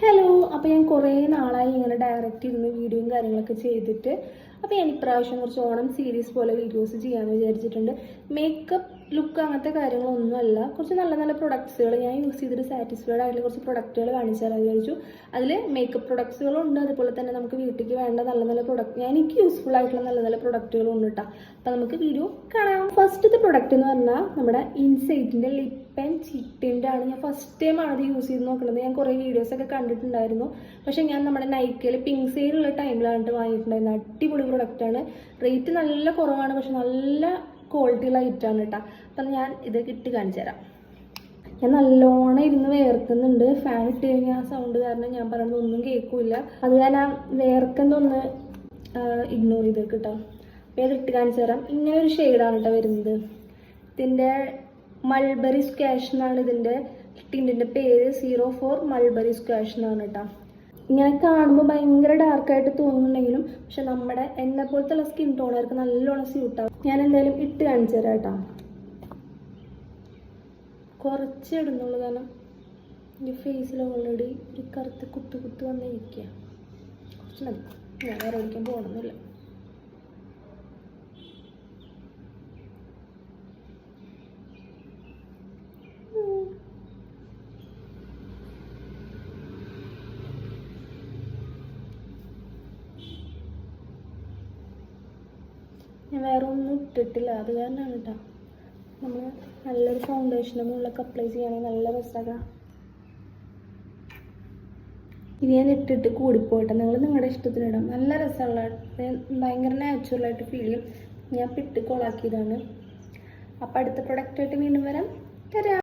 Hello, അപ്പോൾ ഞാൻ കുറേ നാളായി ഇങ്ങനെ ഡയറക്റ്റ് ഇരുന്ന് വീഡിയോയും കാര്യങ്ങളൊക്കെ ചെയ്തിട്ട്. അപ്പോൾ ഞാൻ ഇപ്രാവശ്യം കുറച്ച് ഓണം സീരീസ് പോലെ വീഡിയോസ് ചെയ്യാമെന്ന് വിചാരിച്ചിട്ടുണ്ട്. മേക്കപ്പ് ലുക്ക് അങ്ങനത്തെ കാര്യങ്ങളൊന്നുമല്ല, കുറച്ച് നല്ല നല്ല പ്രൊഡക്ട്സുകൾ ഞാൻ യൂസ് ചെയ്തിട്ട് സാറ്റിസ്ഫൈഡ് ആയിട്ടുള്ള കുറച്ച് പ്രൊഡക്റ്റുകൾ കാണിച്ചു തരാൻ വിചാരിച്ചു. അതിൽ മേക്കപ്പ് പ്രൊഡക്ട്സുകളും ഉണ്ട്, അതുപോലെ തന്നെ നമുക്ക് വീട്ടിലേക്ക് വേണ്ട നല്ല നല്ല പ്രൊഡക്റ്റ് എനിക്ക് യൂസ്ഫുൾ ആയിട്ടുള്ള നല്ല നല്ല പ്രൊഡക്റ്റുകളും ഉണ്ട് കേട്ടോ. അപ്പോൾ നമുക്ക് വീഡിയോ കാണാം. ഫസ്റ്റത്തെ പ്രൊഡക്റ്റ് എന്ന് പറഞ്ഞാൽ നമ്മുടെ ഇൻസൈറ്റിൻ്റെ ലിപ് ആൻഡ് ചീക്ക് ടിൻ്റ് ആണ്. ഞാൻ ഫസ്റ്റ് ടൈമാണ് അത് യൂസ് ചെയ്ത് നോക്കുന്നത്. ഞാൻ കുറേ വീഡിയോസൊക്കെ കണ്ടിട്ടുണ്ടായിരുന്നു, പക്ഷേ ഞാൻ നമ്മുടെ നൈക്കയിൽ പിങ്ക് സെയിലുള്ള ടൈമിലാണ് വാങ്ങിയിട്ടുണ്ടായിരുന്നത്. അടിപൊളി പ്രൊഡക്റ്റാണ്, റേറ്റ് നല്ല കുറവാണ്, പക്ഷെ നല്ല ക്വാളിറ്റിയുള്ള ഐറ്റമാണ് കേട്ടോ. അപ്പം ഞാൻ ഇത് ഇട്ട് കാണിച്ചു തരാം. ഞാൻ നല്ലോണം ഇരുന്ന് വേർക്കുന്നുണ്ട്. ഫാൻ ഇട്ട് കഴിഞ്ഞാൽ ആ സൗണ്ട് കാരണം ഞാൻ പറയുന്നത് ഒന്നും കേൾക്കില്ല. അത് ഞാൻ ആ വേർക്കുന്നൊന്ന് ഇഗ്നോർ ചെയ്ത് കേട്ടോ. അപ്പോൾ ഇത് ഇട്ട് കാണിച്ചു തരാം. ഇങ്ങനെ ഒരു ഷെയ്ഡാണ് കേട്ടോ വരുന്നത്. ഇതിൻ്റെ മൾബറി സ്ക്വാഷ് എന്നാണ് ഇതിൻ്റെ ടിൻറ്റിൻ്റെ പേര്. 04 മൾബറി സ്ക്വാഷ് എന്നാണ് കേട്ടോ. ഇങ്ങനെ കാണുമ്പോൾ ഭയങ്കര ഡാർക്കായിട്ട് തോന്നുന്നുണ്ടെങ്കിലും പക്ഷെ നമ്മുടെ എന്നെ പോലത്തെ സ്കിൻ ടോണർക്ക് നല്ലോണം സ്യൂട്ടാവും. ഞാൻ എന്തായാലും ഇട്ട് കാണിച്ചു തരാം കേട്ടോ. കുറച്ച് ഇടുന്നുള്ളൂ, കാരണം എൻ്റെ ഫേസിൽ ഓൾറെഡി ഒരു കറുത്ത് കുത്തു വന്നിരിക്കുക. കുറച്ച് മതി, ഞാൻ വേറെ ഒരിക്കലും പോകണമെന്നില്ല. ഞാൻ വേറെ ഒന്നും ഇട്ടിട്ടില്ല, അത് കാരണമാണ് കേട്ടോ. നമ്മൾ നല്ലൊരു ഫൗണ്ടേഷൻ്റെ മുകളിലൊക്കെ അപ്ലൈ ചെയ്യുകയാണെങ്കിൽ നല്ല രസമാകാം. ഇത് ഞാൻ ഇട്ടിട്ട് കൂടിപ്പോട്ടെ, നിങ്ങൾ നിങ്ങളുടെ ഇഷ്ടത്തിനിടാം. നല്ല രസമുള്ള ഭയങ്കര നാച്ചുറലായിട്ട് ഫീൽ ചെയ്യും. ഞാൻ പിട്ട് കൊളാക്കിയതാണ്. അപ്പോൾ അടുത്ത പ്രൊഡക്റ്റായിട്ട് വീണ്ടും വരാം. തരാം.